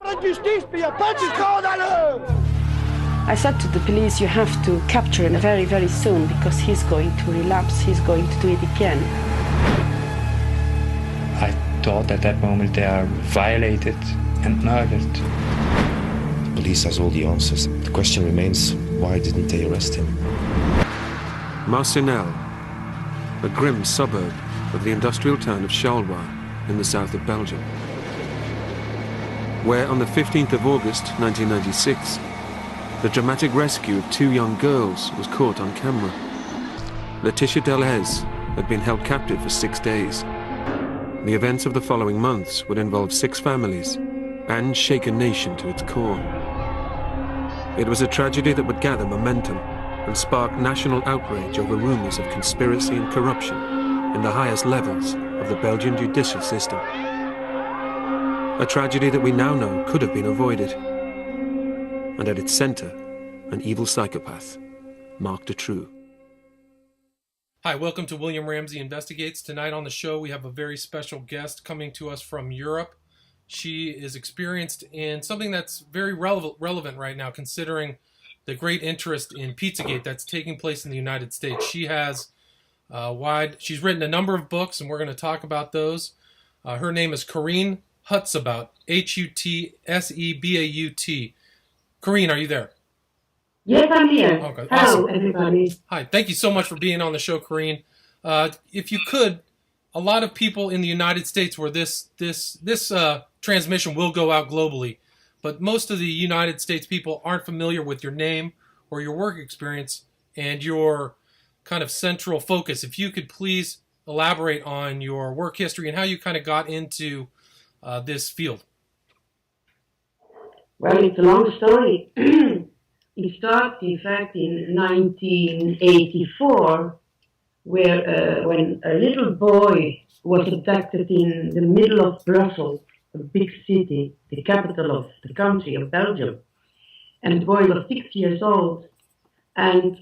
I said to the police, you have to capture him very, very soon because he's going to relapse, he's going to do it again. I thought at that moment they are violated and murdered. The police has all the answers. The question remains, why didn't they arrest him? Marcinelle, a grim suburb of the industrial town of Charleroi in the south of Belgium, where on the 15th of August 1996, the dramatic rescue of two young girls was caught on camera. Laetitia Delhaize had been held captive for 6 days. The events of the following months would involve 6 families and shake a nation to its core. It was a tragedy that would gather momentum and spark national outrage over rumors of conspiracy and corruption in the highest levels of the Belgian judicial system. A tragedy that we now know could have been avoided. And at its center, an evil psychopath, Marc Dutroux. Hi, welcome to William Ramsey Investigates. Tonight on the show, we have a very special guest coming to us from Europe. She is experienced in something that's very relevant right now, considering the great interest in Pizzagate that's taking place in the United States. She has she's written a number of books, and we're going to talk about those. Her name is Carine Hutsebaut, Hutsebaut. Carine, are you there? Yes, I'm here. Okay, Hello, awesome. everybody. Hi, thank you so much for being on the show, Carine. If you could, a lot of people in the United States where this transmission will go out globally, but most of the United States people aren't familiar with your name or your work experience and your kind of central focus. If you could please elaborate on your work history and how you kind of got into this field. Well, it's a long story. It started, in fact, in 1984, where when a little boy was abducted in the middle of Brussels, a big city, the capital of the country of Belgium. And the boy was 6 years old. And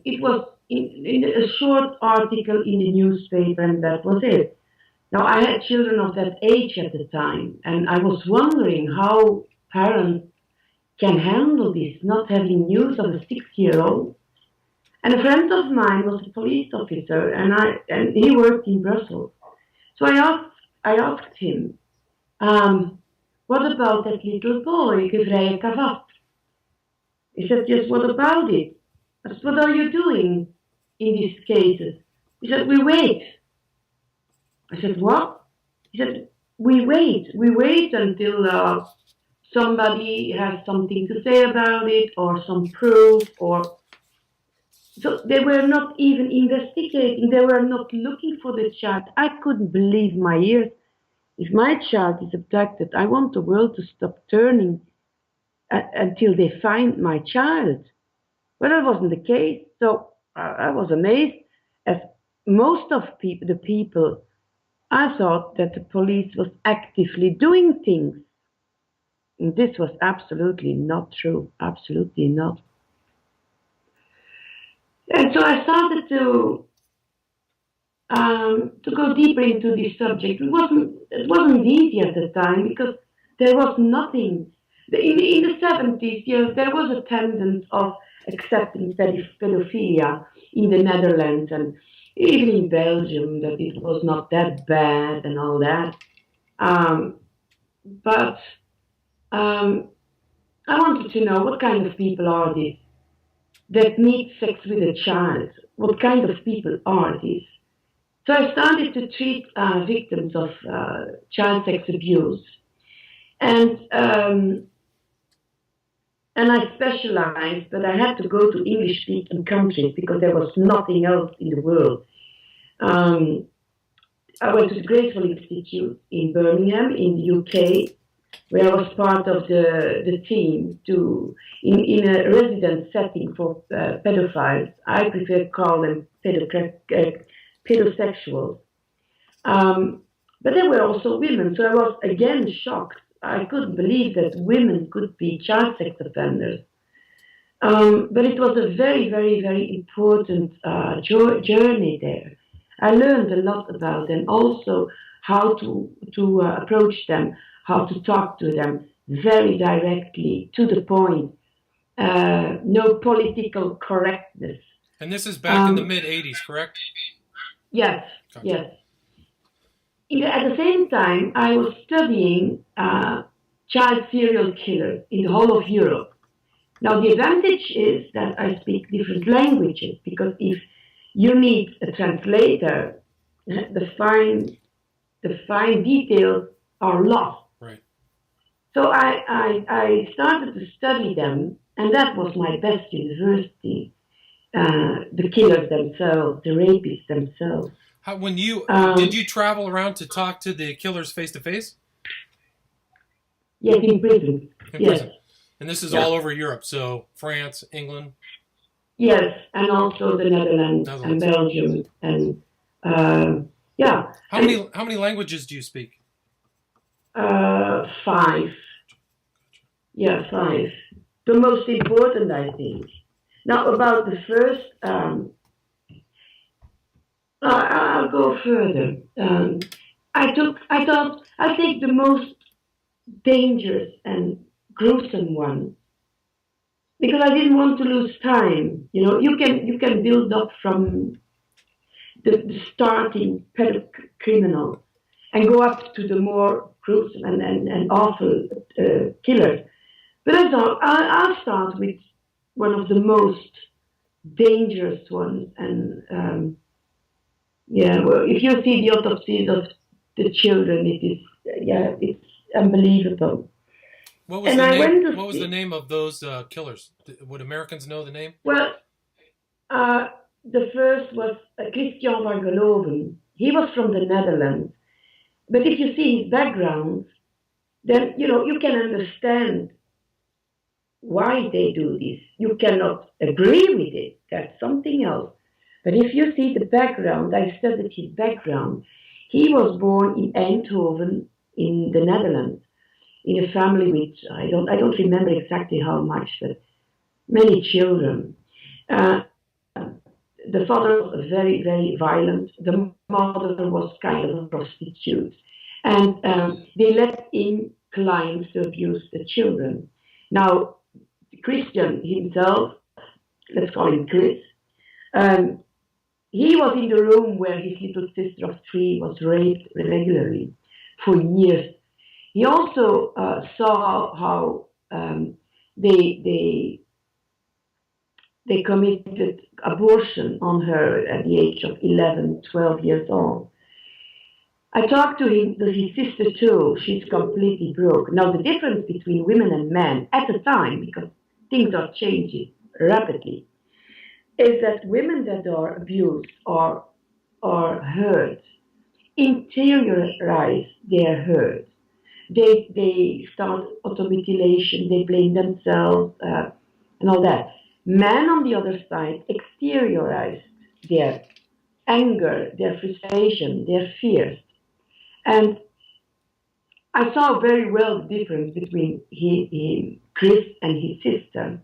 it was in a short article in the newspaper, and that was it. Now, I had children of that age at the time, and I was wondering how parents can handle this, not having news of a 6-year-old. And a friend of mine was a police officer, and he worked in Brussels. So I asked him, what about that little boy, Gevrije Kavat? He said, yes, what about it? I said, what are you doing in these cases? He said, we wait. I said, what? He said, we wait until somebody has something to say about it, or some proof, or... So they were not even investigating, they were not looking for the child. I couldn't believe my ears. If my child is abducted, I want the world to stop turning until they find my child. Well, that wasn't the case, so I was amazed. As most of the people, I thought that the police was actively doing things. And this was absolutely not true, absolutely not. And so I started to go deeper into this subject. It wasn't easy at the time because there was nothing. In the 70s, yes, there was a tendency of accepting pedophilia in the Netherlands and even in Belgium, that it was not that bad and all that. But I wanted to know, what kind of people are these that need sex with a child? What kind of people are these? So I started to treat victims of child sex abuse. And I specialized, but I had to go to English-speaking countries because there was nothing else in the world. I went to the Graceful Institute in Birmingham, in the UK, where I was part of the team in a resident setting for pedophiles. I prefer to call them pedosexuals. But there were also women, so I was again shocked. I couldn't believe that women could be child sex offenders. But it was a very, very, very important journey there. I learned a lot about them, also how to approach them, how to talk to them, very directly, to the point. No political correctness. And this is back in the mid-'80s, correct? Yes, Gotcha. yes. At the same time, I was studying child serial killers in the whole of Europe. Now, the advantage is that I speak different languages, because if you need a translator, the fine details are lost. Right. So I started to study them, and that was my best university. The killers themselves, the rapists themselves. Did you travel around to talk to the killers face to face? Yes, in prison. Prison. And this is all over Europe, so France, England. Yes, and also the Netherlands. And Belgium, and How many languages do you speak? 5. Yeah, 5. The most important, I think. Now, about the first, I'll go further. I thought I'll take the most dangerous and gruesome one, because I didn't want to lose time. You can build up from the starting criminals and go up to the more gruesome and awful killers. But I thought I'll start with one of the most dangerous ones. And well, if you see the autopsies of the children, it's unbelievable. What was the name of those killers? Would Americans know the name? Well, the first was Christian van Geloven. He was from the Netherlands. But if you see his background, then you can understand why they do this. You cannot agree with it. That's something else. But if you see the background, I studied his background. He was born in Eindhoven in the Netherlands, in a family with, I don't remember exactly how much, but many children. The father was very, very violent. The mother was kind of a prostitute. And they let in clients to abuse the children. Now, Christian himself, let's call him Chris, he was in the room where his little sister of 3 was raped regularly for years. He also saw how they committed abortion on her at the age of 11, 12 years old. I talked to his sister too. She's completely broke. Now, the difference between women and men at the time, because things are changing rapidly, is that women that are abused or hurt interiorize their hurt. They start automutilation, they blame themselves, and all that. Men, on the other side, exteriorize their anger, their frustration, their fears. And I saw very well the difference between Chris and his sister,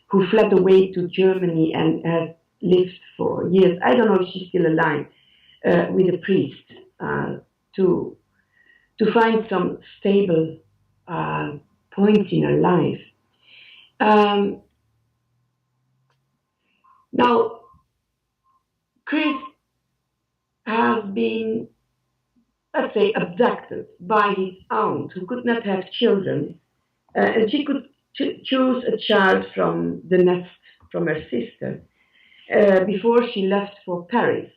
who fled away to Germany and has lived for years. I don't know if she's still alive, with a priest, to find some stable point in her life. Now, Chris has been, let's say, abducted by his aunt, who could not have children, and she could choose a child from the nest from her sister before she left for Paris.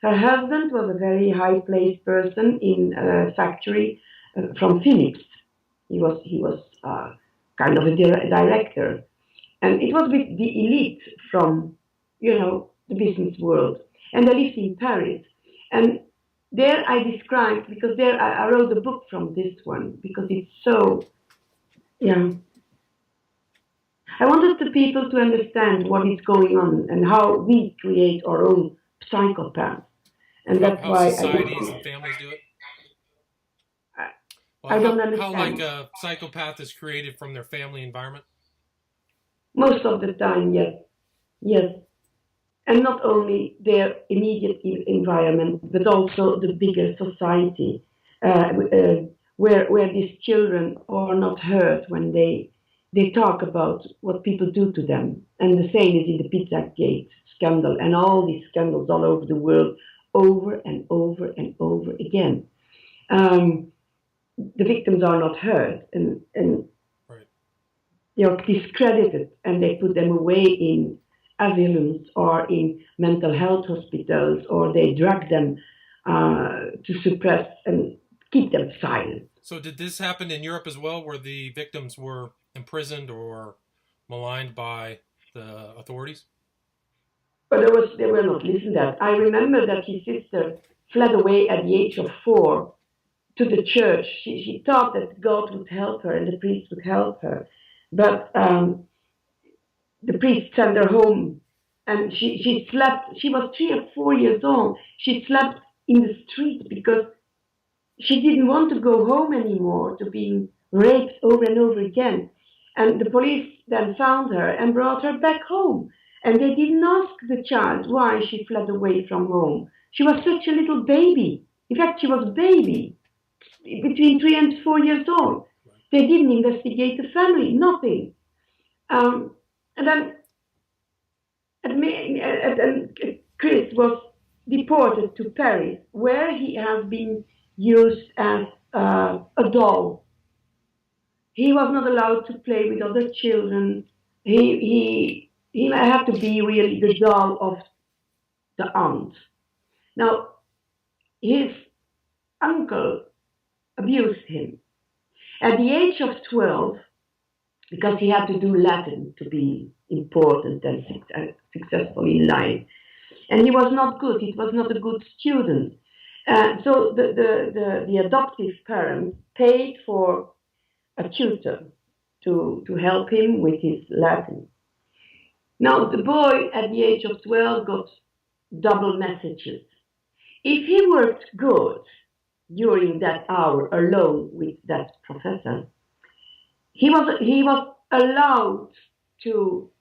Her husband was a very high-placed person in a factory from Philips. He was kind of a director, and it was with the elite from the business world, and they lived in Paris. And there I described, because there I wrote a book from this one, because it's so, I wanted the people to understand what is going on and how we create our own psychopaths. And that's why societies and families do it. I don't understand. How like a psychopath is created from their family environment? Most of the time, yes. And not only their immediate environment, but also the bigger society. where these children are not hurt when they talk about what people do to them. And the same is in the Pizzagate scandal and all these scandals all over the world, over and over and over again. The victims are not hurt and Right. they're discredited, and they put them away in asylums or in mental health hospitals, or they drug them to suppress and keep them silent. So did this happen in Europe as well, where the victims were imprisoned or maligned by the authorities? But they were not listened at. I remember that his sister fled away at the age of 4 to the church. She thought that God would help her and the priest would help her. But the priest sent her home, and she slept. She was 3 or 4 years old. She slept in the street because she didn't want to go home anymore, to being raped over and over again. And the police then found her and brought her back home. And they didn't ask the child why she fled away from home. She was such a little baby. In fact, she was a baby, between 3 and 4 years old. They didn't investigate the family, nothing. And then Chris was deported to Paris, where he has been used as a doll. He was not allowed to play with other children. He had to be really the doll of the aunt. Now, his uncle abused him. At the age of 12, because he had to do Latin to be important and successful in life, and he was not good. He was not a good student. So the adoptive parents paid for a tutor to help him with his Latin. Now, the boy at the age of 12 got double messages. If he worked good during that hour alone with that professor, he was allowed to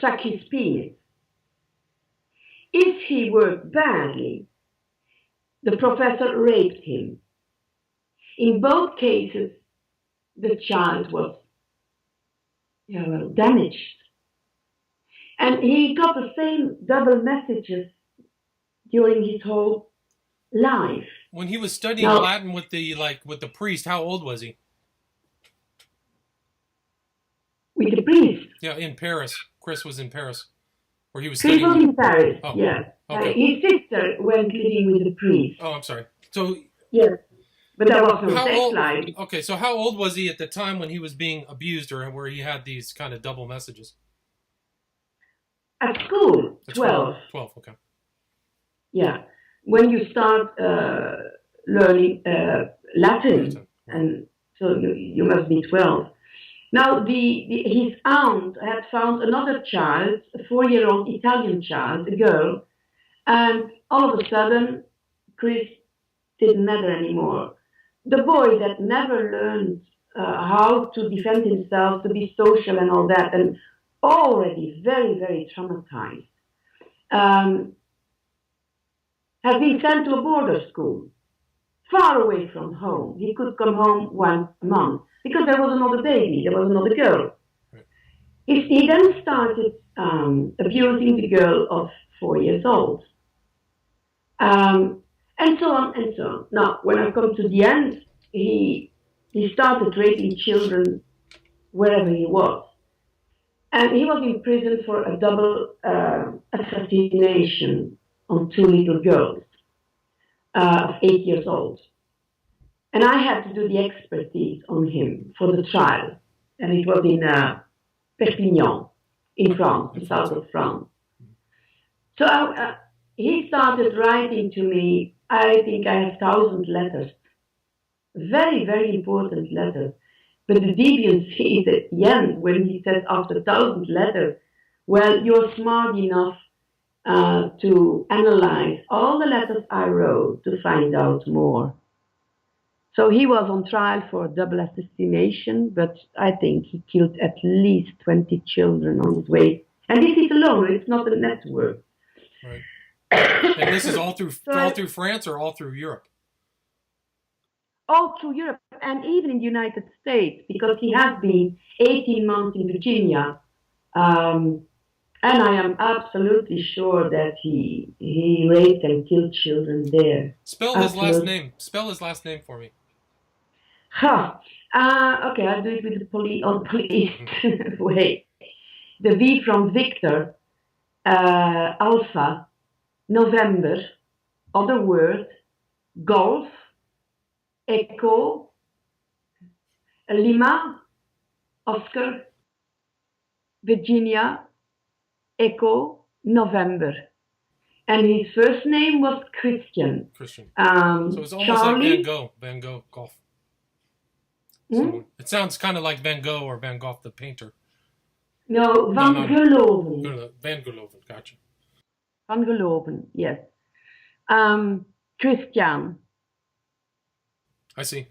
suck his penis. If he worked badly, the professor raped him. In both cases, the child was damaged. And he got the same double messages during his whole life. When he was studying Latin with the priest, how old was he? With the priest? Yeah, in Paris. Chris was in Paris, where he was Chris studying. was in Paris, oh. yes. Okay. His sister went living with the priest. Oh, I'm sorry. So yes, but there was no sex life. Okay, so how old was he at the time when he was being abused, or where he had these kind of double messages? At school, 12. 12, okay. Yeah. When you start learning Latin, and so you must be 12. Now, his aunt had found another child, a 4-year-old Italian child, a girl, and all of a sudden, Chris didn't matter anymore. The boy that never learned how to defend himself, to be social and all that, and already very, very traumatized, has been sent to a border school, far away from home. He could come home once a month because there was another baby, there was another girl. Right. He then started abusing the girl of 4 years old. And so on and so on. Now, when I come to the end, he started raping children wherever he was. And he was in prison for a double assassination on 2 little girls of 8 years old. And I had to do the expertise on him for the trial. And it was in Perpignan, in France, the south of France. So he started writing to me. I think I have 1,000 letters. Very, very important letters. But the deviancy is at the end when he says after 1,000 letters, well, you're smart enough to analyze all the letters I wrote to find out more. So he was on trial for double assassination, but I think he killed at least 20 children on his way. And this is alone, it's not a network. Right. And this is all through France or all through Europe? all through Europe and even in the United States, because he has been 18 months in Virginia. And I am absolutely sure that he raped and killed children there. Spell his last name. Spell his last name for me. Huh. Okay, I'll do it with the police way. The V from Victor, Alpha, November, other word, Golf, Echo, Lima, Oscar, Virginia, Echo, November. And his first name was Christian. Christian. So it's almost Charlie, like Van Gogh. Van Gogh, golf. So it sounds kind of like Van Gogh or Van Gogh the painter. No, Van Geloven. Van Geloven, gotcha. Van Geloven, yes. Christian. I see.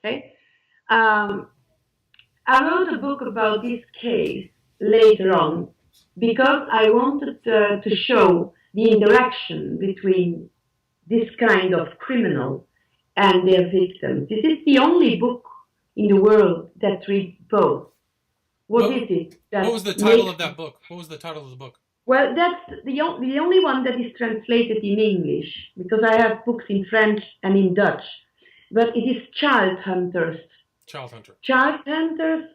Okay. I wrote a book about this case later on because I wanted to show the interaction between this kind of criminal and their victims. This is the only book in the world that reads both. What is it? What was the title of that book? What was the title of the book? Well, that's the only one that is translated in English, because I have books in French and in Dutch. But it is Child Hunters. Child Hunter. Child Hunters,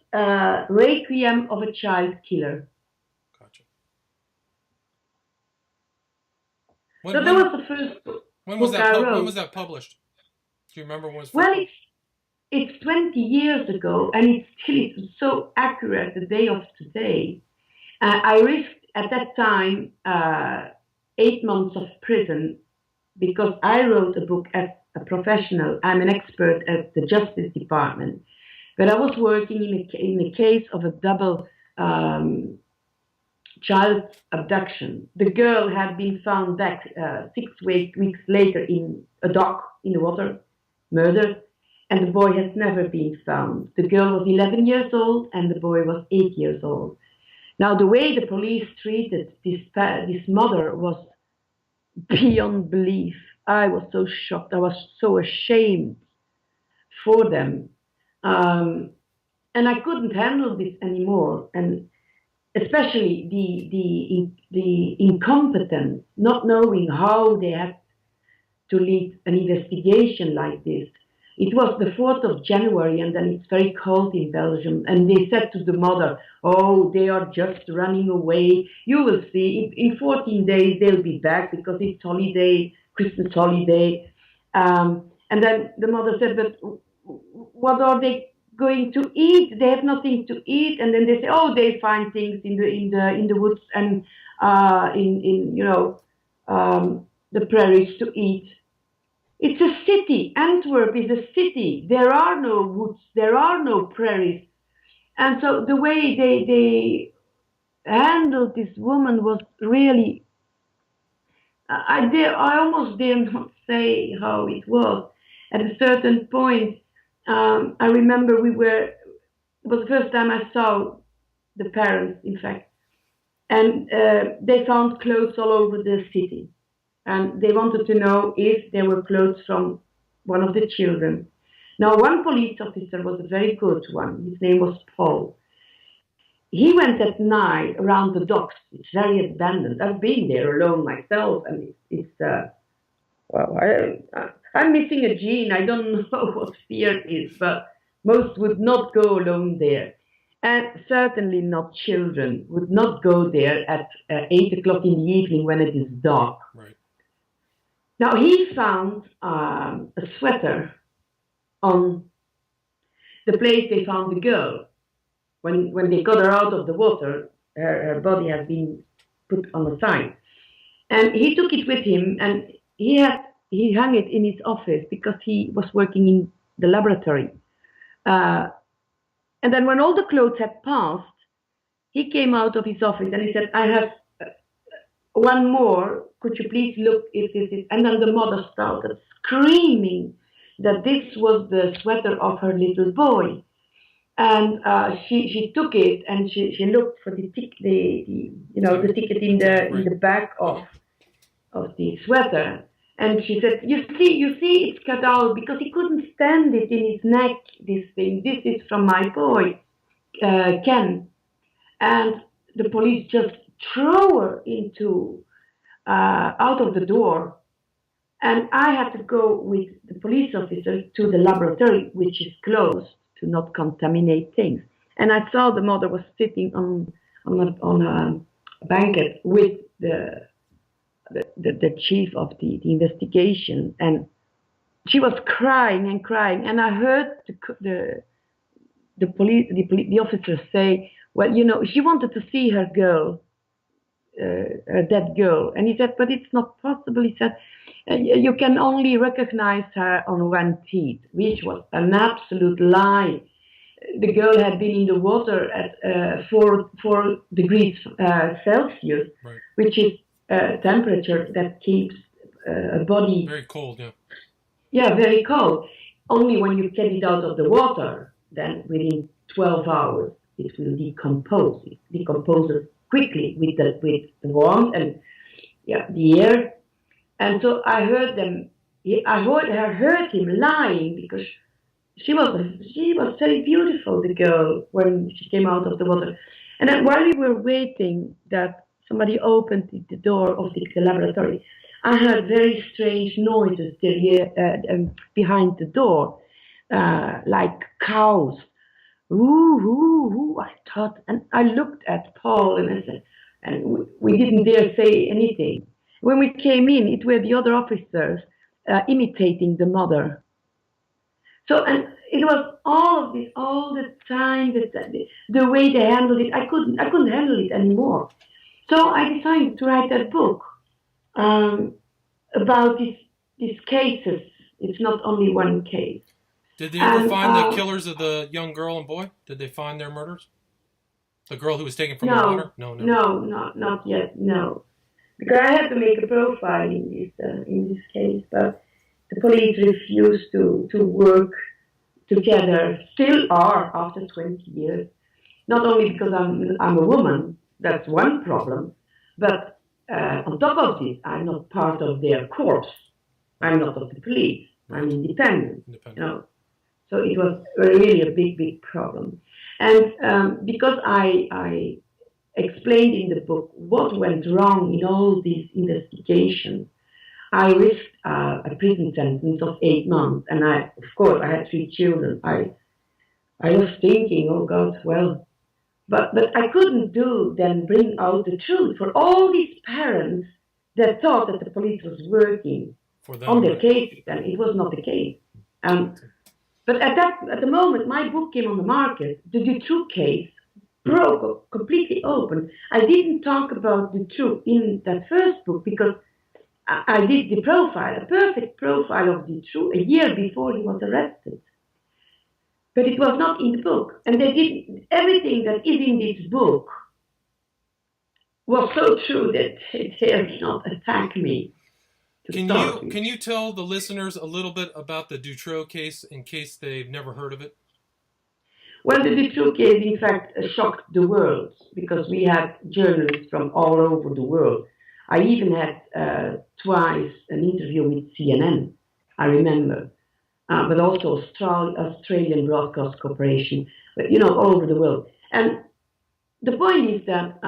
Requiem of a Child Killer. Gotcha. So that was the first book. When was that published? Do you remember when it was first? Well, it's 20 years ago, and it's still so accurate the day of today. I risked at that time 8 months of prison because I wrote a book as a professional. I'm an expert at the Justice Department, but I was working in a case of a double child abduction. The girl had been found back 6 weeks later in a dock in the water, murdered, and the boy has never been found. The girl was 11 years old and the boy was 8 years old. Now, the way the police treated this mother was beyond belief. I was so shocked. I was so ashamed for them. And I couldn't handle this anymore. And especially the incompetence, not knowing how they had to lead an investigation like this. It was the 4th of January, and then it's very cold in Belgium. And they said to the mother, oh, they are just running away. You will see, in 14 days they'll be back because it's holiday, Christmas holiday. And then the mother said, but what are they going to eat? They have nothing to eat. And then they say, oh, they find things in the woods and the prairies to eat. It's a city. Antwerp is a city. There are no woods. There are no prairies. And so the way they handled this woman was really, I almost dare not say how it was. At a certain point, I remember it was the first time I saw the parents, in fact. And they found clothes all over the city. And they wanted to know if there were clothes from one of the children. Now, one police officer was a very good one. His name was Paul. He went at night around the docks. It's very abandoned. I've been there alone myself, and I'm missing a gene. I don't know what fear is, but most would not go alone there. And certainly not children would not go there at 8 o'clock in the evening when it is dark. Right. Now, he found a sweater on the place they found the girl. When they got her out of the water, her body had been put on the side. And he took it with him, and he hung it in his office because he was working in the laboratory. And then when all the clothes had passed, he came out of his office and he said, I have one more, could you please look if this is... And then the mother started screaming that this was the sweater of her little boy. And she took it and she looked for the ticket in the back of the sweater. And she said, you see, it's cut out because he couldn't stand it in his neck, this thing. This is from my boy, Ken. And the police just throw her into, out of the door. And I had to go with the police officer to the laboratory, which is closed to not contaminate things. And I saw the mother was sitting on a banquet with the chief of the investigation, and she was crying and crying. And I heard the officer say, well, you know, she wanted to see her girl, a dead girl. And he said, but it's not possible. He said, you can only recognize her on one teeth, which was an absolute lie. The girl had been in the water at 4 degrees Celsius, right. which is temperature that keeps a body very cold. Yeah. Yeah, very cold. Only when you get it out of the water, then within 12 hours it will decompose. It decomposes quickly with the warmth and the air. And so I heard him lying because she was very beautiful, the girl, when she came out of the water. And then while we were waiting that somebody opened the door of the laboratory, I heard very strange noises behind the door, like cows. Ooh, ooh, ooh, I thought, and I looked at Paul and I said, and we didn't dare say anything. When we came in, it were the other officers imitating the mother. So, and it was all of this, all the time, the way they handled it. I couldn't handle it anymore. So I decided to write that book about these cases. It's not only one case. Did they ever find the killers of the young girl and boy? Did they find their murders? The girl who was taken from the water? No, not yet. No, because I had to make a profile in this case, but the police refused to work together. Still are after 20 years. Not only because I'm a woman, that's one problem, but on top of this, I'm not part of their corps. I'm not of the police. I'm independent. You know? So it was really a big problem. And because I explained in the book what went wrong in all these investigations, I risked a prison sentence of 8 months. And of course, I had 3 children. I was thinking, oh God, well, but I couldn't bring out the truth for all these parents that thought that the police was working on their cases, and it was not the case. But at the moment my book came on the market, the Dutroux case broke completely open. I didn't talk about Dutroux in that first book because I did the profile, a perfect profile of Dutroux a year before he was arrested. But it was not in the book. And they did everything that is in this book was so true that they dare not attack me. Can you tell the listeners a little bit about the Dutroux case in case they've never heard of it? Well, the Dutroux case, in fact, shocked the world because we had journalists from all over the world. I even had twice an interview with CNN, I remember, but also Australian Broadcast Corporation, but all over the world. And the point is that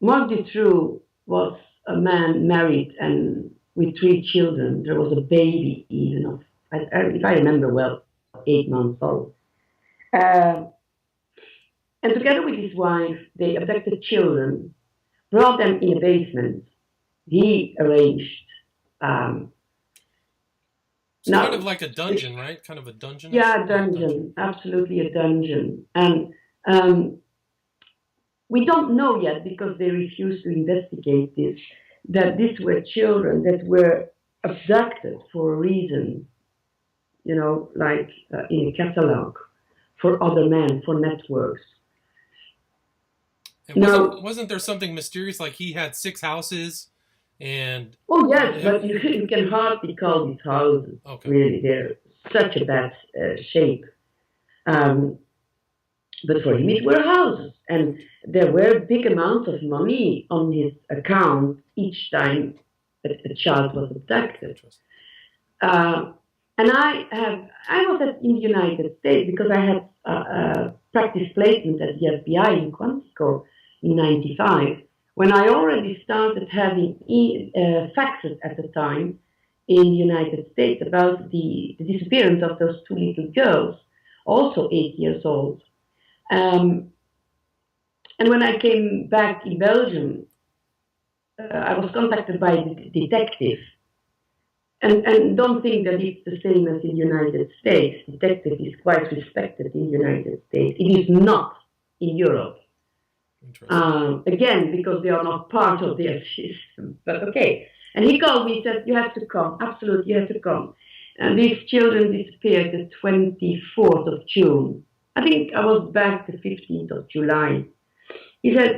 Marc Dutroux was a man married and with 3 children. There was a baby even of, if I remember well, 8 months old. And together with his wife, they abducted children, brought them in a basement. He arranged. It's kind of like a dungeon, right? Kind of a dungeon. Yeah, a dungeon. Absolutely a dungeon. And we don't know yet because they refuse to investigate this, that these were children that were abducted for a reason, like in a catalog, for other men, for networks. And wasn't there something mysterious, like he had 6 houses and... Oh, yes, but you can hardly call these houses. Okay. Really, they're such a bad shape. But for him, it were houses. And there were big amounts of money on his account each time a child was abducted. And I was in the United States because I had practice placement at the FBI in Quantico in '95, when I already started having faxes at the time in the United States about the disappearance of those two little girls, also 8 years old. And when I came back in Belgium, I was contacted by a detective. And don't think that it's the same as in the United States. Detective is quite respected in the United States. It is not in Europe. Again, because they are not part of their system. But okay. And he called me and said, you have to come. Absolutely, you have to come. And these children disappeared the 24th of June. I think I was back the 15th of July. He said,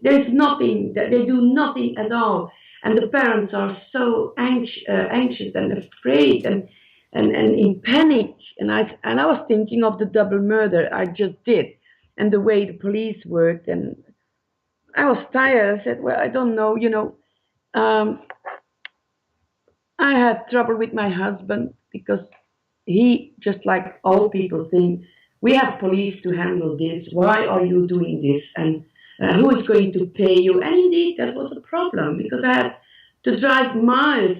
there's nothing, that they do nothing at all. And the parents are so anxious and afraid and in panic. And I was thinking of the double murder I just did and the way the police worked. And I was tired. I said, well, I don't know, I had trouble with my husband because he, just like all people, think, we have police to handle this. Why are you doing this? And who is going to pay you? And indeed, that was a problem because I had to drive miles,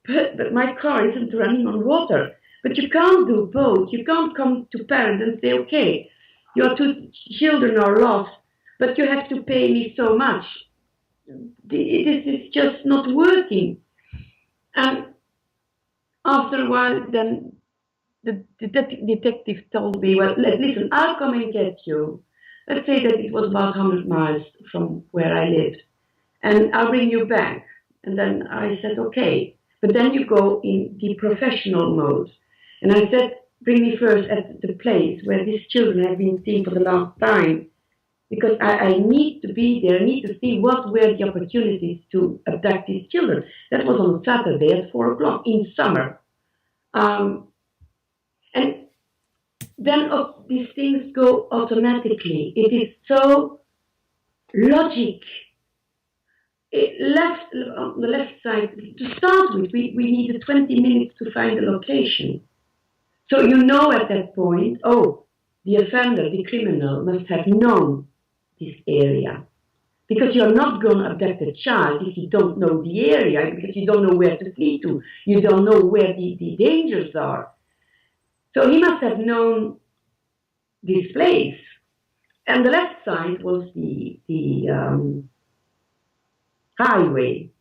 but my car isn't running on water. But you can't do both. You can't come to parents and say, okay, your two children are lost, but you have to pay me so much. This is just not working. And after a while, then the detective told me, well, listen, I'll come and get you. Let's say that it was about 100 miles from where I lived. And I'll bring you back. And then I said, okay. But then you go in the professional mode. And I said, bring me first at the place where these children have been seen for the last time. Because I need to be there, I need to see what were the opportunities to abduct these children. That was on Saturday at 4 o'clock in summer. And then these things go automatically. It is so logic. On the left side, to start with, we needed 20 minutes to find the location. So you know at that point, oh, the offender, the criminal, must have known this area. Because you're not going to abduct a child if you don't know the area, because you don't know where to flee to. You don't know where the dangers are. So he must have known this place. And the left side was the highway.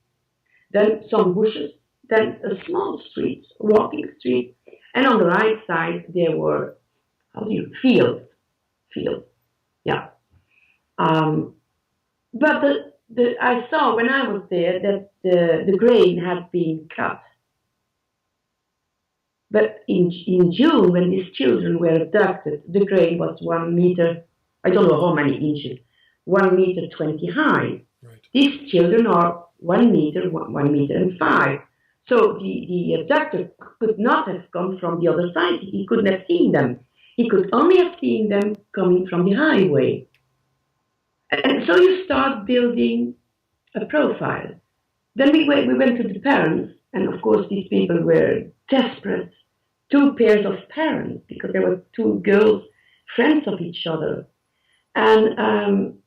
Then some bushes, then a small street, a walking street. And on the right side, there were, fields. Yeah. But I saw when I was there that the grain had been cut. But in June, when these children were abducted, the grain was 1 meter, I don't know how many inches, 1 meter 20 high. Right. These children are 1 meter, 1 meter and 5. So the abductor could not have come from the other side. He couldn't have seen them. He could only have seen them coming from the highway. And so you start building a profile. Then we went to the parents, and of course these people were desperate. 2 pairs of parents, because there were 2 girls, friends of each other. And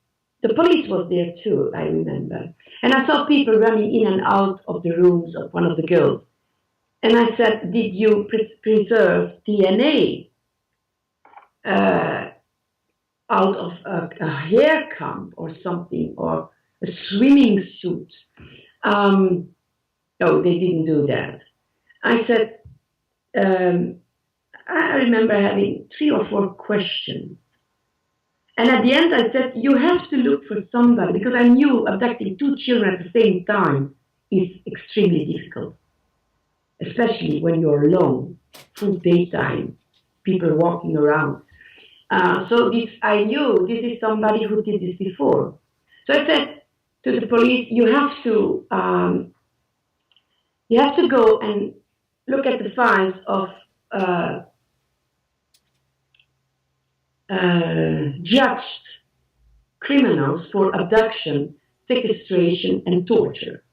the police was there too, I remember. And I saw people running in and out of the rooms of one of the girls. And I said, did you preserve DNA out of a hair comb or something, or a swimming suit? No, they didn't do that. I said, I remember having 3 or 4 questions. And at the end I said, you have to look for somebody, because I knew abducting 2 children at the same time is extremely difficult. Especially when you're alone, full daytime, people walking around. So I knew this is somebody who did this before. So I said to the police, you have to go and look at the files of judged criminals for abduction, sequestration, and torture.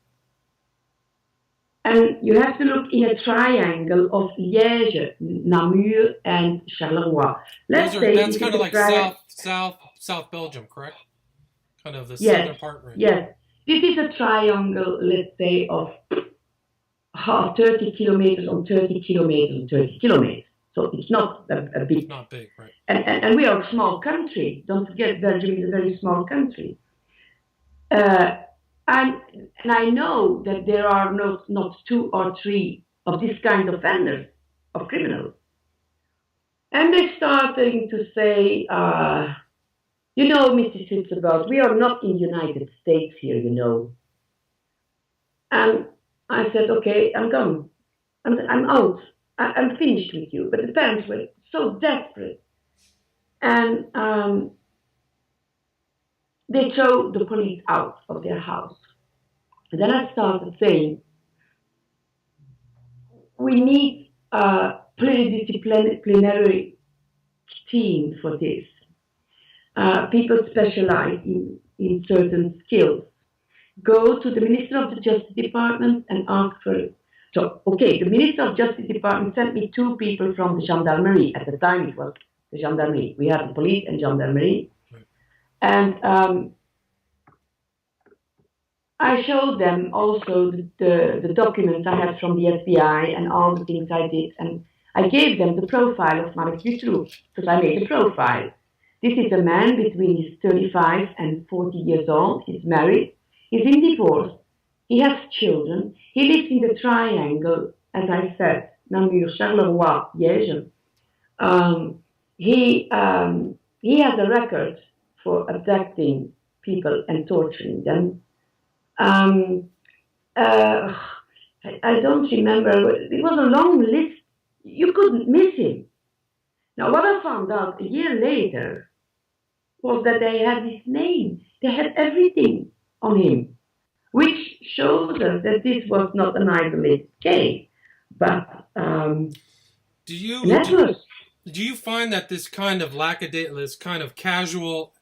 And you have to look in a triangle of Liège, Namur, and Charleroi. That's kind of like South Belgium, correct? Kind of the southern part, right? Yes. This is a triangle, let's say, of 30 kilometers on 30 kilometers on 30 kilometers. So it's not a big... It's not big, right. And we are a small country. Don't forget, Belgium is a very small country. And I know that there are not 2 or 3 of this kind of offenders, of criminals. And they're starting to say, you know, Mrs. Hutsebaut, we are not in the United States here, you know. And I said, okay, I'm gone. I'm out. I'm finished with you. But the parents were so desperate. And they throw the police out of their house. And then I started saying, we need a pluridisciplinary team for this. People specialize in certain skills. Go to the Minister of the Justice Department and ask for it. So, okay, the Minister of Justice Department sent me 2 people from the gendarmerie. At the time it was the gendarmerie. We had the police and gendarmerie. And I showed them also the documents I had from the FBI and all the things I did. And I gave them the profile of Belgian Dutroux, because I made a profile. This is a man between his 35 and 40 years old. He's married. He's in divorce. He has children. He lives in the triangle, as I said, Namur, Charleroi, Liège. He has a record for abducting people and torturing them. I don't remember. It was a long list. You couldn't miss him. Now, what I found out a year later was that they had his name. They had everything on him, which shows us that this was not an isolated case. But do you find that this kind of this kind of casual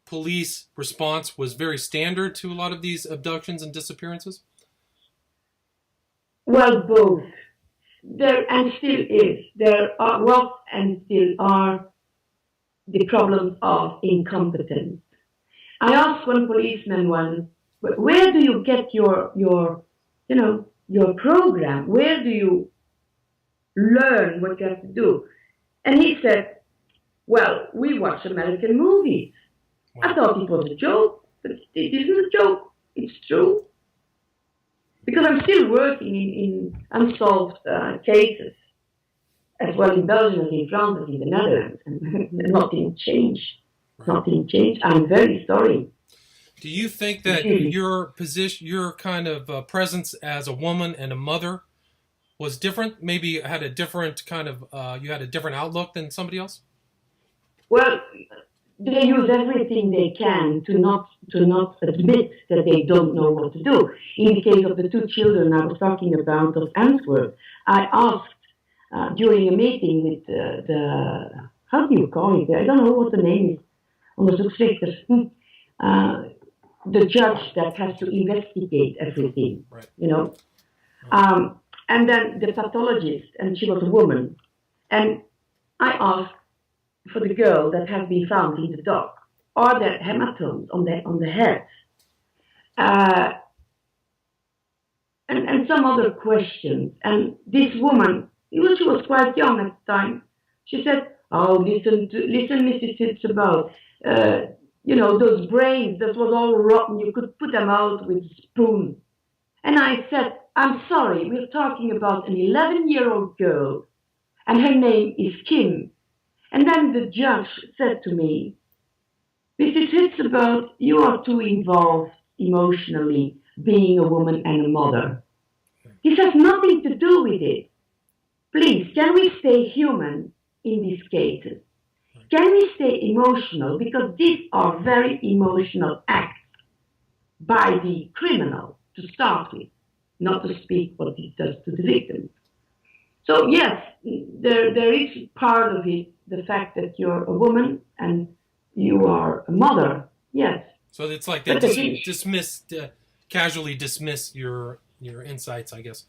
police response was very standard to a lot of these abductions and disappearances? Well, both. There and still is. There was and still are the problems of incompetence. I asked one policeman once, where do you get your program? Where do you learn what you have to do? And he said, well, we watch American movies. Wow. I thought it was a joke, but it isn't a joke. It's true. Because I'm still working in unsolved cases, as well in Belgium as in France as in the Netherlands, and nothing changed. Right. Nothing changed. I'm very sorry. Do you think that your position, your kind of presence as a woman and a mother was different? Maybe had a different kind of, you had a different outlook than somebody else? Well, they use everything they can to not admit that they don't know what to do. In the case of the 2 children I was talking about of Antwerp, I asked during a meeting with the how do you call it? I don't know what the name is. Onderzoeksrechter. The judge that has to investigate everything, right. You know. And then the pathologist, and she was a woman. And I asked for the girl that has been found in the dock, are there hematomes on the head? And some other questions. And this woman, she was quite young at the time, she said, oh, listen, Mrs. Hutsebaut, those brains, that was all rotten, you could put them out with a spoon. And I said, I'm sorry, we're talking about an 11-year-old girl, and her name is Kim. And then the judge said to me, Mrs. Hutsebaut, you are too involved emotionally, being a woman and a mother. This has nothing to do with it. Please, can we stay human in these cases? Can we stay emotional? Because these are very emotional acts by the criminal to start with, not to speak what it does to the victim. So yes, there is part of it, the fact that you're a woman and you are a mother, yes. So it's like they casually dismiss your insights, I guess.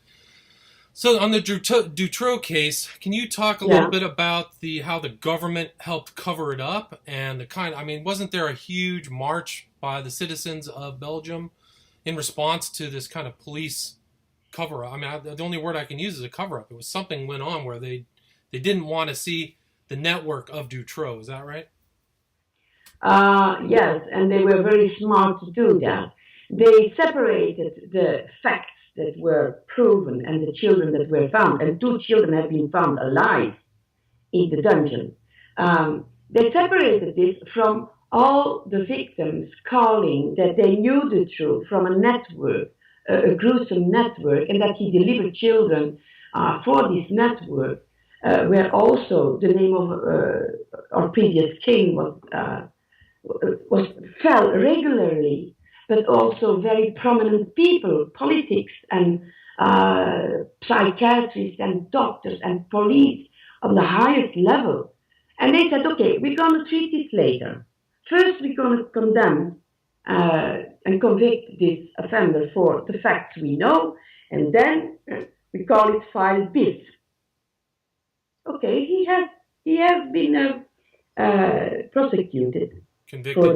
So on the Dutroux case, can you talk a little bit about how the government helped cover it up and wasn't there a huge march by the citizens of Belgium in response to this kind of police cover-up? I mean, the only word I can use is a cover-up. It was something went on where they didn't want to see the network of Dutroux. Is that right? Yes, and they were very smart to do that. They separated the facts that were proven and the children that were found, and 2 children have been found alive in the dungeon. They separated this from all the victims calling that they knew the truth from a network, a gruesome network, and that he delivered children for this network, where also the name of our previous king fell regularly, but also very prominent people, politics and psychiatrists and doctors and police on the highest level. And they said, okay, we're going to treat this later. First, we're going to condemn and convict this offender for the facts we know, and then we call it file bis. Okay, he has been prosecuted. Convicted. For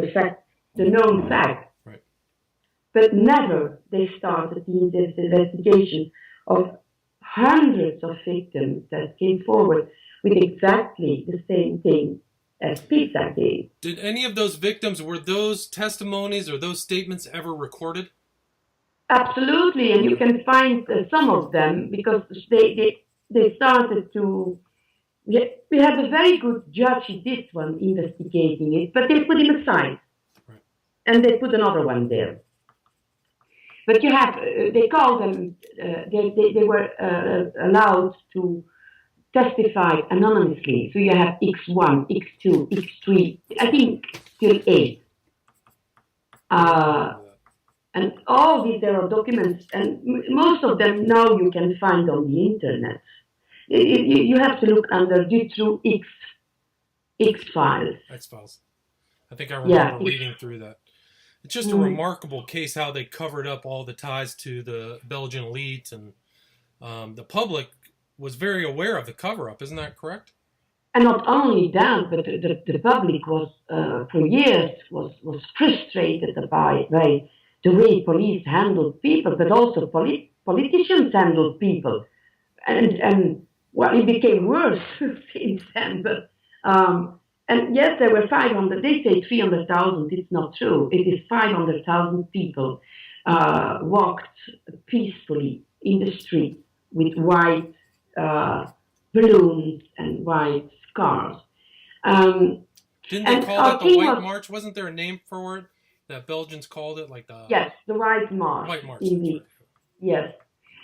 the known fact. Right. But never they started the investigation of hundreds of victims that came forward with exactly the same thing as Pizza gave. Did any of those victims, were those testimonies or those statements ever recorded? Absolutely, and you can find some of them because they started to. We had a very good judge in this one investigating it, but they put him aside. Right. And they put another one there. But you have, they call them, they were allowed to testify anonymously. So you have X1, X2, X3, I think till 8. And all these, there are documents, and most of them now you can find on the internet. You have to look under Dutroux X-Files. X-Files. I think I remember reading through that. It's just a remarkable case how they covered up all the ties to the Belgian elite, and the public was very aware of the cover-up. Isn't that correct? And not only that, but the public was, for years, was frustrated by the way police handled people, but also politicians handled people. And well, it became worse since then. But and yes, there were 500. They say 300,000. It's not true. It is 500,000 people walked peacefully in the street with white balloons and white scarves. Didn't they call that the White March? Wasn't there a name for it that Belgians called it, like the? Yes, the White March. White March. Indeed. Yes.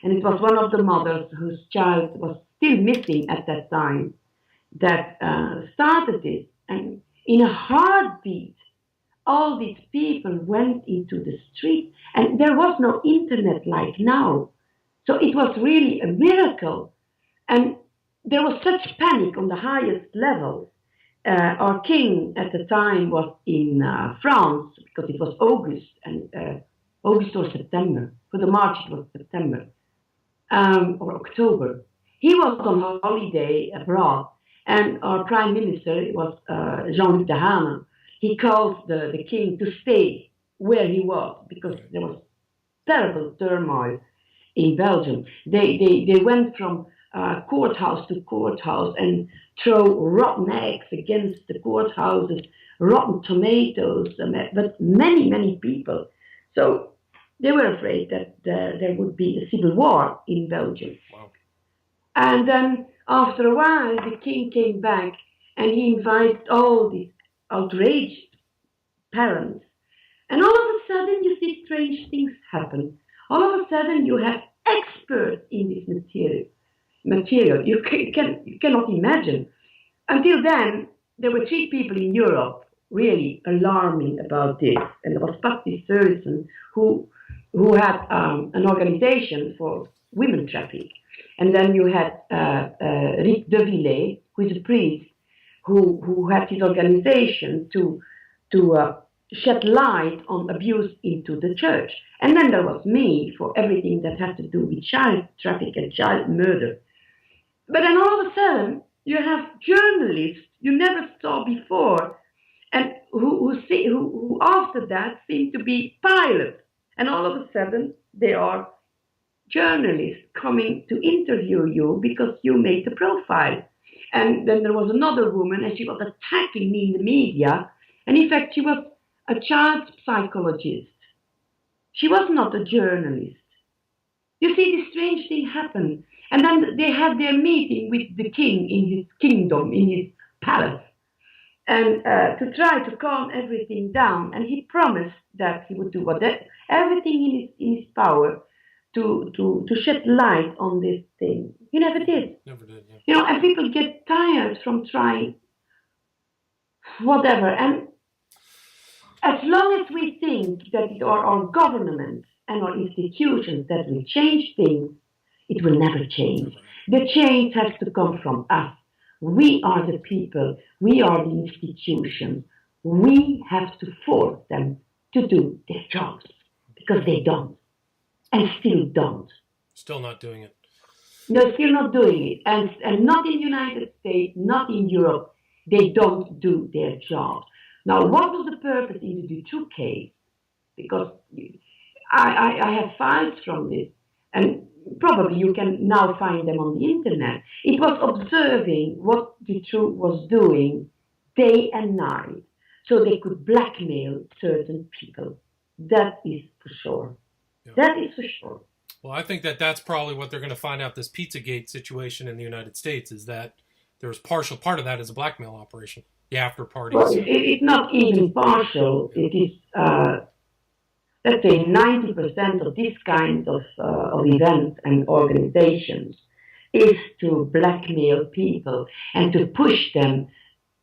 And it was one of the mothers whose child was still missing at that time that started this. And in a heartbeat, all these people went into the street. And there was no internet like now. So it was really a miracle. And there was such panic on the highest level. Our king at the time was in France, because it was August or September. For the March it was September. Or October. He was on holiday abroad, and our prime minister was Jean-Luc Dehaene. He called the king to stay where he was because there was terrible turmoil in Belgium. They went from courthouse to courthouse and throw rotten eggs against the courthouses, rotten tomatoes, but many people. So they were afraid that there would be a civil war in Belgium. Wow. And then after a while, the king came back and he invited all these outraged parents. And all of a sudden, you see strange things happen. All of a sudden, you have experts in this material. You cannot imagine. Until then, there were 3 people in Europe really alarming about this. And there was Patrice Sørensen, who had an organization for women trafficking. And then you had Rick de Villers, who is a priest, who had his organization to shed light on abuse into the church. And then there was me for everything that had to do with child traffic and child murder. But then all of a sudden, you have journalists you never saw before, and who after that seem to be pilots. And all of a sudden, they are journalists coming to interview you because you made the profile. And then there was another woman, and she was attacking me in the media. And in fact, she was a child psychologist. She was not a journalist. You see, this strange thing happened. And then they had their meeting with the king in his kingdom, in his palace, and to try to calm everything down. And he promised that he would do everything in his power to shed light on this thing. He never did. Never did, yeah. You know, and people get tired from trying whatever. And as long as we think that it are our government and our institutions that will change things, it will never change. The change has to come from us. We are the people. We are the institutions. We have to force them to do their jobs because they don't, and still don't. Still not doing it. They're still not doing it, and not in the United States, not in Europe. They don't do their job. Now, what was the purpose in the Dutroux case? Because I have files from this, and probably you can now find them on the internet. It was observing what Dutroux was doing day and night, so they could blackmail certain people. That is for sure. Yeah. That is for sure. Well, I think that's probably what they're going to find out. This Pizzagate situation in the United States is that there was partial part of that as a blackmail operation. The after parties. Well, it's not even partial. It is, let's say, 90% of this kind of events and organizations is to blackmail people and to push them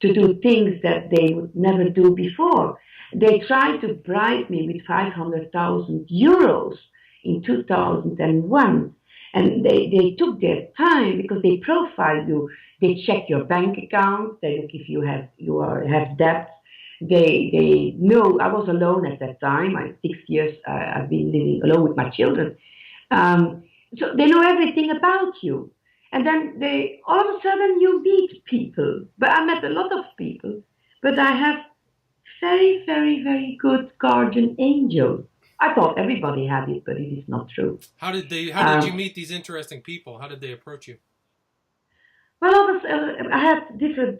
to do things that they would never do before. They tried to bribe me with 500,000 euros in 2001. And they took their time because they profile you. They check your bank account. They look if you have debts. They know. I was alone at that time. 6 years I've been living alone with my children. So they know everything about you. And then all of a sudden you meet people. But I met a lot of people. But I have very, very, very good guardian angels. I thought everybody had it, but it is not true. How did you meet these interesting people? How did they approach you? Well, I had different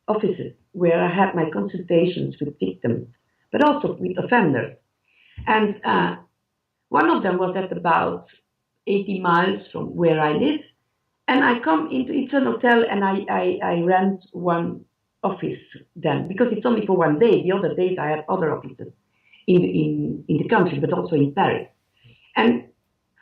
offices where I had my consultations with victims, but also with offenders. And one of them was at about 80 miles from where I live. And I come into, it's an hotel, and I rent one office then, because it's only for one day. The other days I have other offices in the country, but also in Paris. And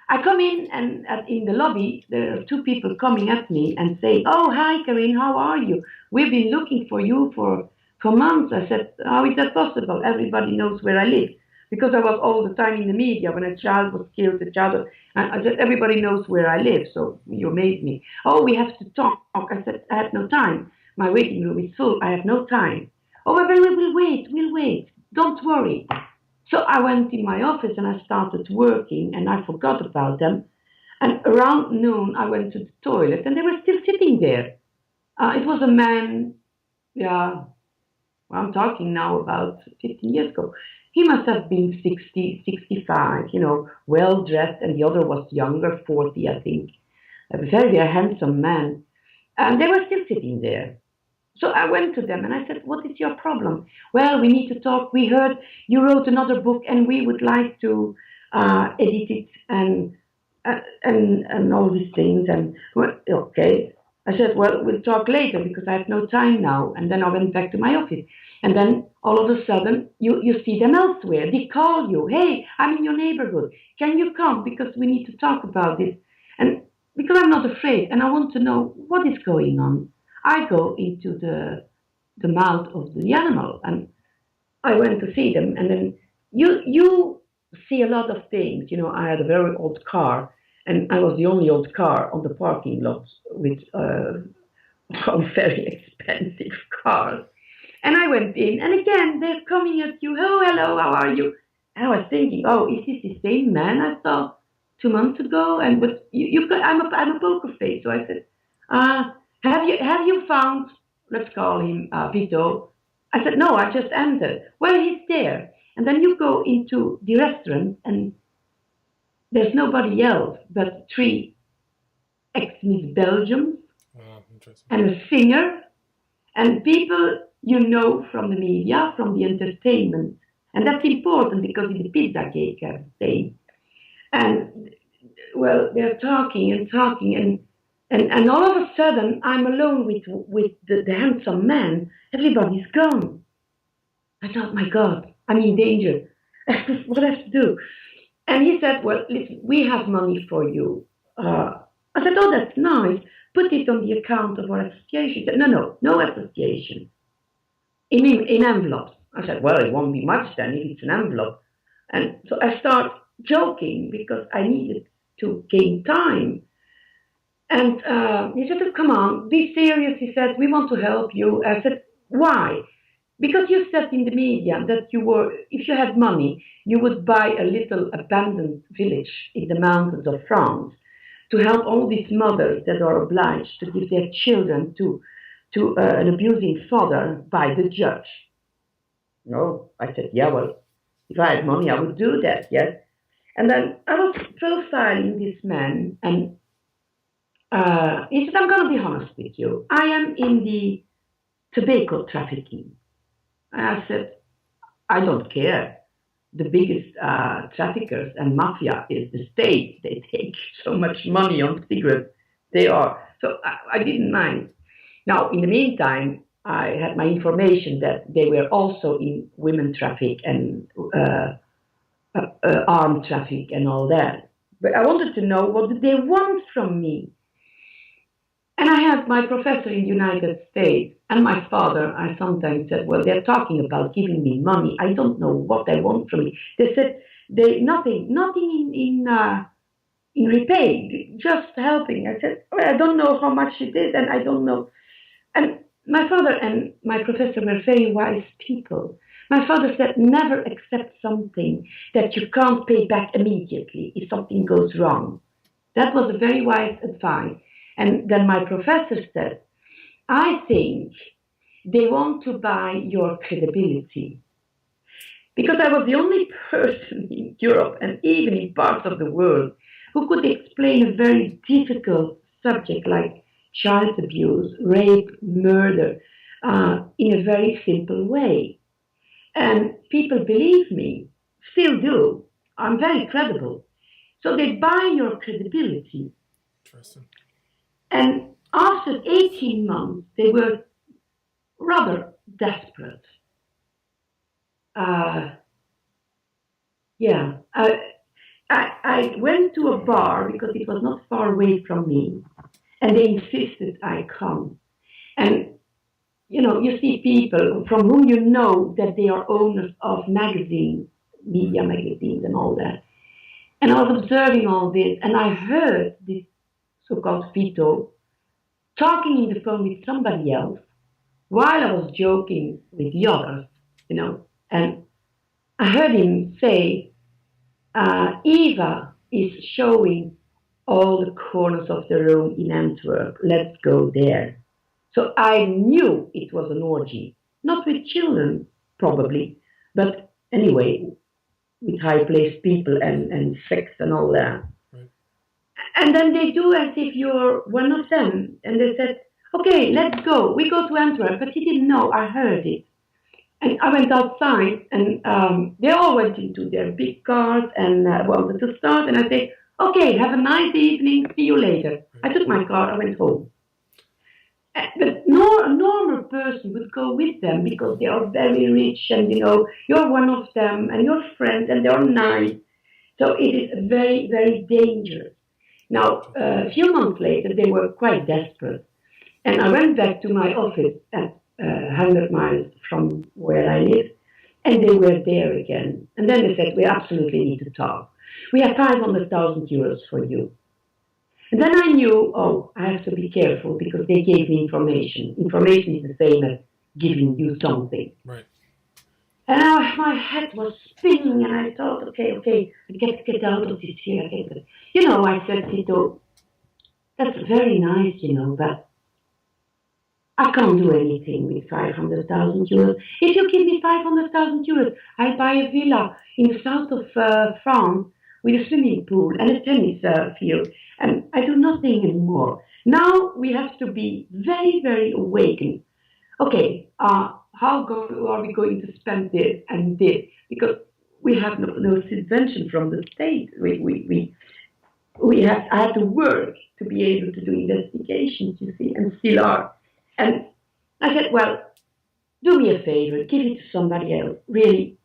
I come in, and in the lobby, there are two people coming at me and saying, "Oh, hi, Carine, how are you? We've been looking for you for months." I said, "How is that possible? Everybody knows where I live." Because I was all the time in the media when a child was killed, I said, "Everybody knows where I live," so you made me. "Oh, we have to talk." I said, "I have no time. My waiting room is full. I have no time." "Oh, we'll wait. Don't worry." So I went in my office and I started working, and I forgot about them. And around noon, I went to the toilet, and they were still sitting there. It was a man, I'm talking now about 15 years ago. He must have been 60, 65, well-dressed, and the other was younger, 40, I think. A very, very handsome man. And they were still sitting there. So I went to them and I said, "What is your problem?" "Well, we need to talk. We heard you wrote another book and we would like to edit it and all these things." And well, okay. I said, "Well, we'll talk later because I have no time now." And then I went back to my office. And then all of a sudden you see them elsewhere. They call you. "Hey, I'm in your neighborhood. Can you come? Because we need to talk about this." And because I'm not afraid and I want to know what is going on, I go into the mouth of the animal, and I went to see them. And then you see a lot of things. I had a very old car, and I was the only old car on the parking lot with very expensive cars. And I went in, and again, they're coming at you. Oh, hello, how are you? And I was thinking, oh, is this the same man I saw 2 months ago? And but I'm a poker face, so I said, have you found? Let's call him Vito. I said, no, I just entered. Well, he's there. And then you go into the restaurant, and there's nobody else but 3 ex-Miss Belgium Interesting. and a singer and people you know from the media, from the entertainment. And that's important because in the pizza cake I have the same. And well, they're talking and talking and all of a sudden I'm alone with the handsome man. Everybody's gone. I thought, my God, I'm in danger. What do I have to do? And he said, well, listen, we have money for you. I said, oh, that's nice. Put it on the account of our association. He said, no association. In envelopes. I said, well, it won't be much then if it's an envelope. And so I start joking because I needed to gain time. And he said, oh, come on, be serious. He said, we want to help you. I said, why? Because you said in the media that if you had money, you would buy a little abandoned village in the mountains of France to help all these mothers that are obliged to give their children to an abusing father by the judge. No, I said, yeah, well, if I had money, I would do that, yes. And then I was profiling this man, and he said, I'm going to be honest with you. I am in the tobacco trafficking. And I said, I don't care. The biggest traffickers and mafia is the state. They take so much money on cigarettes. They are. So I didn't mind. Now, in the meantime, I had my information that they were also in women traffic and armed traffic and all that. But I wanted to know, what did they want from me? And I had my professor in the United States and my father. I sometimes said, well, they're talking about giving me money. I don't know what they want from me. They said, nothing in repay, just helping. I said, well, I don't know how much it is, and I don't know. And my father and my professor were very wise people. My father said, never accept something that you can't pay back immediately if something goes wrong. That was a very wise advice. And then my professor said, I think they want to buy your credibility. Because I was the only person in Europe and even in parts of the world who could explain a very difficult subject like child abuse, rape, murder, in a very simple way. And people believe me, still do. I'm very credible. So they buy your credibility. Interesting. And after 18 months, they were rather desperate. I went to a bar because it was not far away from me, and they insisted I come. And, you see people from whom you know that they are owners of magazines, media magazines and all that. And I was observing all this, and I heard this so-called Vito talking in the phone with somebody else while I was joking with the others, and I heard him say, Eva is showing all the corners of the room in Antwerp. Let's go there. So I knew it was an orgy, not with children, probably, but anyway, with high-placed people and sex and all that. Right. And then they do as if you're one of them. And they said, okay, let's go. We go to Antwerp. But he didn't know. I heard it. And I went outside, and they all went into their big cars and wanted to start. And I said, okay, have a nice evening. See you later. I took my car. I went home. But a normal person would go with them because they are very rich and, you're one of them and you're friends and they're nice. So it is very, very dangerous. Now, a few months later, they were quite desperate. And I went back to my office at 100 miles from where I live, and they were there again. And then they said, we absolutely need to talk. We have 500,000 euros for you. And then I knew, I have to be careful because they gave me information. Information is the same as giving you something. Right. And my head was spinning, and I thought, okay, I get out of this here. I said, Tito, that's very nice, but I can't do anything with 500,000 euros. If you give me 500,000 euros, I'll buy a villa in the south of France with a swimming pool and a tennis field, and I do nothing anymore. Now we have to be very, very awakened. Okay, how are we going to spend this and this? Because we have no subvention from the state. I had to work to be able to do investigations, you see, and still are. And I said, well, do me a favor, give it to somebody else. Really,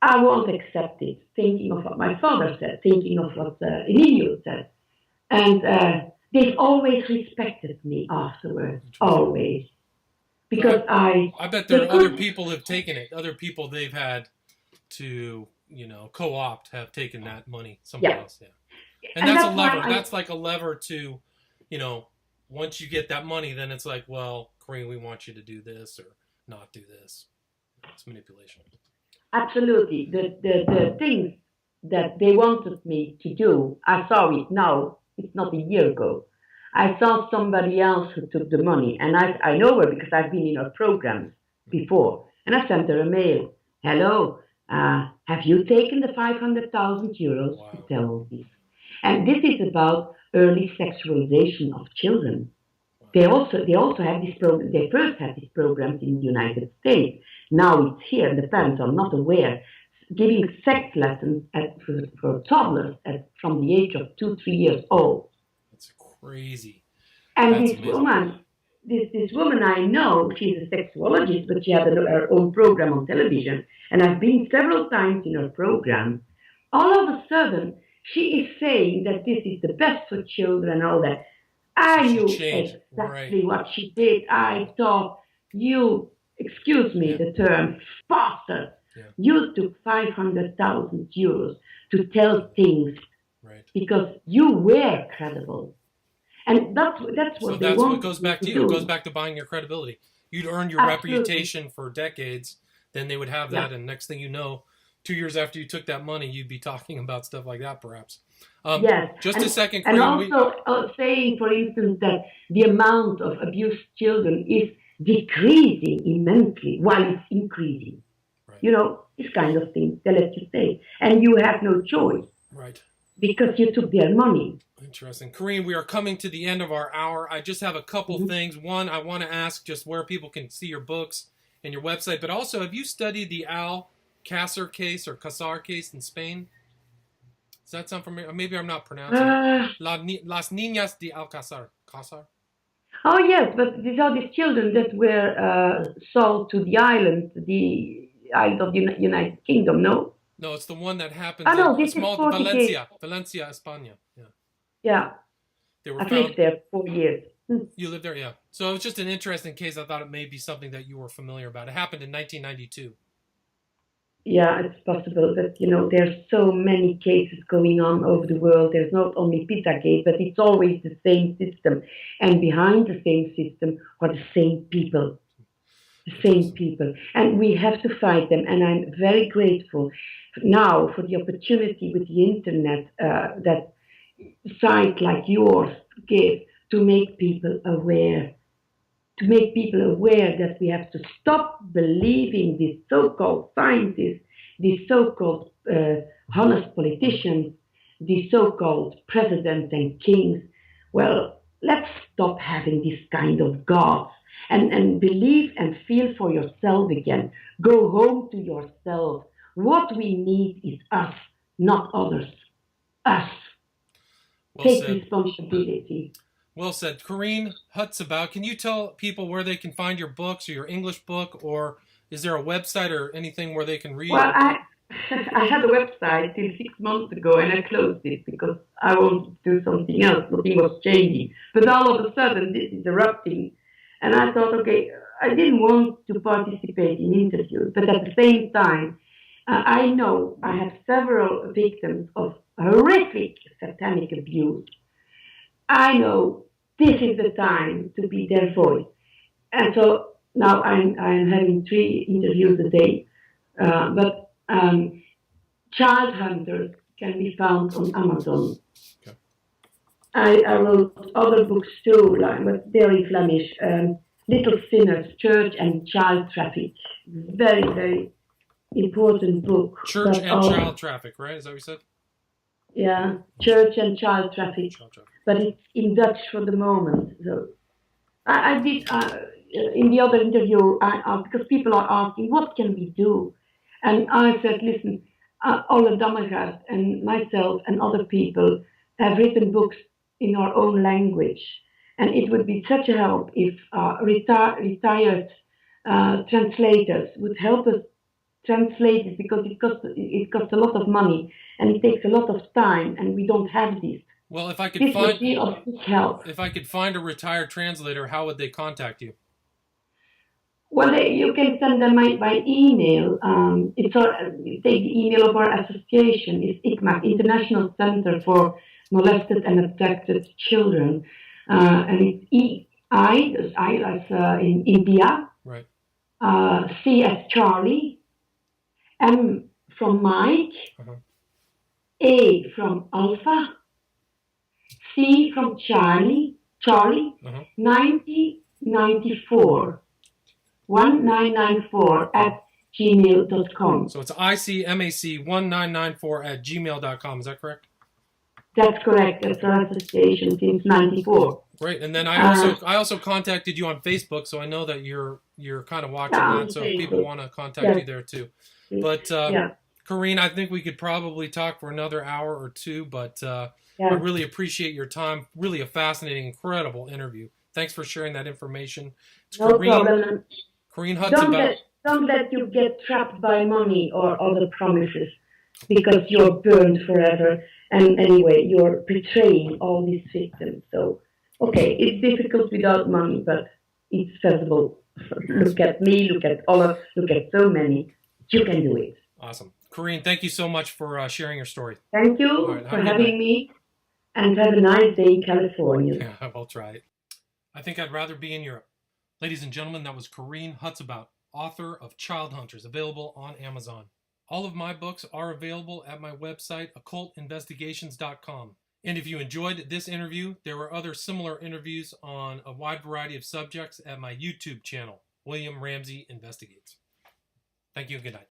I won't accept it, thinking of what my father said, thinking of what Emilio said. And they've always respected me afterwards, always. Because I bet there are other people who've taken it, other people they've had to, co-opt have taken that money somewhere else. Yeah. And that's a lever. That's like a lever to, once you get that money, then it's like, well, Carine, we want you to do this or not do this. It's manipulation. Absolutely. The things that they wanted me to do, I saw it now. It's not a year ago. I saw somebody else who took the money, and I know her because I've been in her programs before. And I sent her a mail. Hello, have you taken the 500,000 euros to tell all this? And this is about early sexualization of children. They also have this program. They first had these programs in the United States. Now it's here, and the parents are not aware. Giving sex lessons for toddlers from the age of 2-3 years old. That's crazy. And this woman I know, she's a sexologist, but she had her own program on television, and I've been several times in her program. All of a sudden, she is saying that this is the best for children and all that. I knew exactly what she did. I thought, excuse me the term, bastard. Yeah. You took 500,000 euros to tell things because you were credible. And that's what they want. So that's what goes back to you. It goes back to buying your credibility. You'd earned your reputation for decades, then they would have that, and next thing you know, 2 years after you took that money, you'd be talking about stuff like that, perhaps. Yes. Just a second. And also saying, for instance, that the amount of abused children is decreasing immensely while it's increasing. Right. This kind of thing they let you say. And you have no choice. Right. Because you took their money. Interesting. Carine, we are coming to the end of our hour. I just have a couple things. One, I want to ask just where people can see your books and your website, but also, have you studied the Alcácer case or Casar case in Spain? Does that sound familiar? Maybe I'm not pronouncing it. Las Niñas de Alcácer. Casar? Oh, yes, but these are these children that were sold to the island of the United Kingdom, no? No, it's the one that happened in small Valencia, España. Yeah. Yeah. I've lived there 4 years. You lived there, yeah. So it was just an interesting case. I thought it may be something that you were familiar about. It happened in 1992. Yeah, it's possible. But, there's so many cases going on over the world. There's not only Pizzagate, but it's always the same system. And behind the same system are the same people. The same people. And we have to fight them. And I'm very grateful now for the opportunity with the internet that sites like yours give to make people aware. To make people aware that we have to stop believing these so-called scientists, these so-called honest politicians, these so-called presidents and kings. Well, let's stop having this kind of gods and believe and feel for yourself again. Go home to yourself. What we need is us, not others. Us. Well Take said. Responsibility. Well said. Carine Hutsebaut, can you tell people where they can find your books or your English book, or is there a website or anything where they can read? Well, I had a website till 6 months ago and I closed it because I wanted to do something else. Nothing was changing. But all of a sudden this is erupting. And I thought, okay, I didn't want to participate in interviews, but at the same time, I know I have several victims of horrific satanic abuse. I know this is the time to be their voice. And so now I'm having 3 interviews a day, but child hunters can be found on Amazon. Okay. I wrote other books too, like, but they're in Flemish. Little Sinners, Church and Child Traffic. Very, very important book. Church and child traffic, right? Is that what you said? Yeah, Church and Child Traffic. Child traffic. But it's in Dutch for the moment. So I did, in the other interview, because people are asking, what can we do? And I said, listen, Olle Dammergaard and myself and other people have written books in our own language. And it would be such a help if retired translators would help us translate it, because it costs a lot of money and it takes a lot of time, and we don't have this. Well, if I could This would be of big help. if I could find a retired translator, how would they contact you? Well, you can send them by email. Take the email of our association. It's ICMAC, International Center for Molested and Abducted Children, and it's I as in India, Right. C as Charlie, M from Mike, A from Alpha, C from Charlie, 1994. 1994 at gmail.com. So it's ICMAC1994 at gmail.com. Is that correct? That's correct. That's our association since 94. Great. And then I also contacted you on Facebook, so I know that you're kind of watching that. So if people want to contact you there too. But Carine, I think we could probably talk for another hour or two. But I really appreciate your time. Really a fascinating, incredible interview. Thanks for sharing that information. It's No problem. Carine Hutsebaut. Don't let you get trapped by money or other promises, because you're burned forever. And anyway, you're betraying all these victims. So, okay, it's difficult without money, but it's feasible. Look at me, look at Olle, look at so many. You can do it. Awesome. Carine, thank you so much for sharing your story. Thank you for having me, and have a nice day in California. Yeah, I'll try it. I think I'd rather be in Europe. Ladies and gentlemen, that was Carine Hutsebaut, author of Child Hunters, available on Amazon. All of my books are available at my website, occultinvestigations.com. And if you enjoyed this interview, there were other similar interviews on a wide variety of subjects at my YouTube channel, William Ramsey Investigates. Thank you and good night.